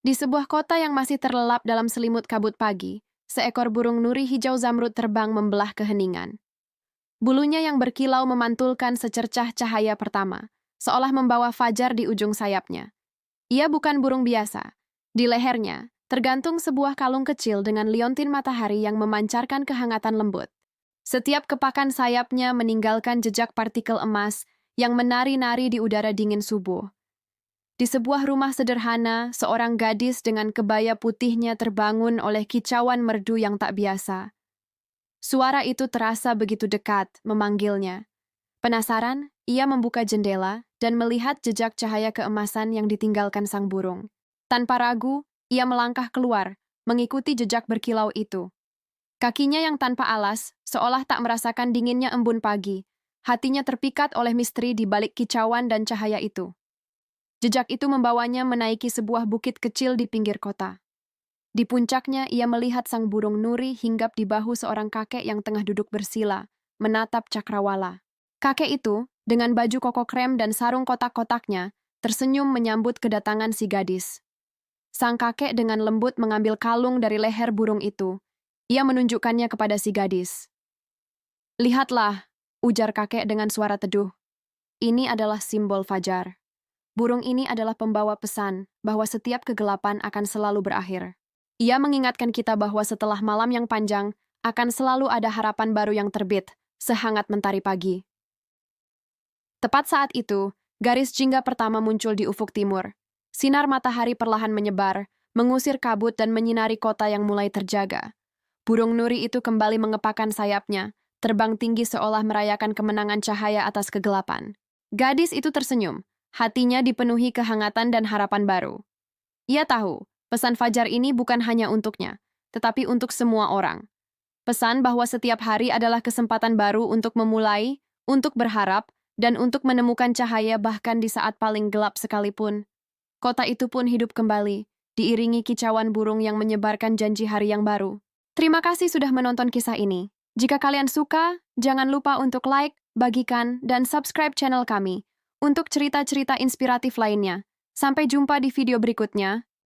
Di sebuah kota yang masih terlelap dalam selimut kabut pagi, seekor burung nuri hijau zamrud terbang membelah keheningan. Bulunya yang berkilau memantulkan secercah cahaya pertama, seolah membawa fajar di ujung sayapnya. Ia bukan burung biasa. Di lehernya, tergantung sebuah kalung kecil dengan liontin matahari yang memancarkan kehangatan lembut. Setiap kepakan sayapnya meninggalkan jejak partikel emas yang menari-nari di udara dingin subuh. Di sebuah rumah sederhana, seorang gadis dengan kebaya putihnya terbangun oleh kicauan merdu yang tak biasa. Suara itu terasa begitu dekat, memanggilnya. Penasaran, ia membuka jendela dan melihat jejak cahaya keemasan yang ditinggalkan sang burung. Tanpa ragu, ia melangkah keluar, mengikuti jejak berkilau itu. Kakinya yang tanpa alas, seolah tak merasakan dinginnya embun pagi. Hatinya terpikat oleh misteri di balik kicauan dan cahaya itu. Jejak itu membawanya menaiki sebuah bukit kecil di pinggir kota. Di puncaknya, ia melihat sang burung nuri hinggap di bahu seorang kakek yang tengah duduk bersila, menatap cakrawala. Kakek itu, dengan baju koko krem dan sarung kotak-kotaknya, tersenyum menyambut kedatangan si gadis. Sang kakek dengan lembut mengambil kalung dari leher burung itu. Ia menunjukkannya kepada si gadis. "Lihatlah," ujar kakek dengan suara teduh. "Ini adalah simbol fajar. Burung ini adalah pembawa pesan bahwa setiap kegelapan akan selalu berakhir. Ia mengingatkan kita bahwa setelah malam yang panjang, akan selalu ada harapan baru yang terbit, sehangat mentari pagi." Tepat saat itu, garis jingga pertama muncul di ufuk timur. Sinar matahari perlahan menyebar, mengusir kabut dan menyinari kota yang mulai terjaga. Burung nuri itu kembali mengepakkan sayapnya, terbang tinggi seolah merayakan kemenangan cahaya atas kegelapan. Gadis itu tersenyum, hatinya dipenuhi kehangatan dan harapan baru. Ia tahu, pesan fajar ini bukan hanya untuknya, tetapi untuk semua orang. Pesan bahwa setiap hari adalah kesempatan baru untuk memulai, untuk berharap, dan untuk menemukan cahaya bahkan di saat paling gelap sekalipun. Kota itu pun hidup kembali, diiringi kicauan burung yang menyebarkan janji hari yang baru. Terima kasih sudah menonton kisah ini. Jika kalian suka, jangan lupa untuk like, bagikan, dan subscribe channel kami untuk cerita-cerita inspiratif lainnya. Sampai jumpa di video berikutnya.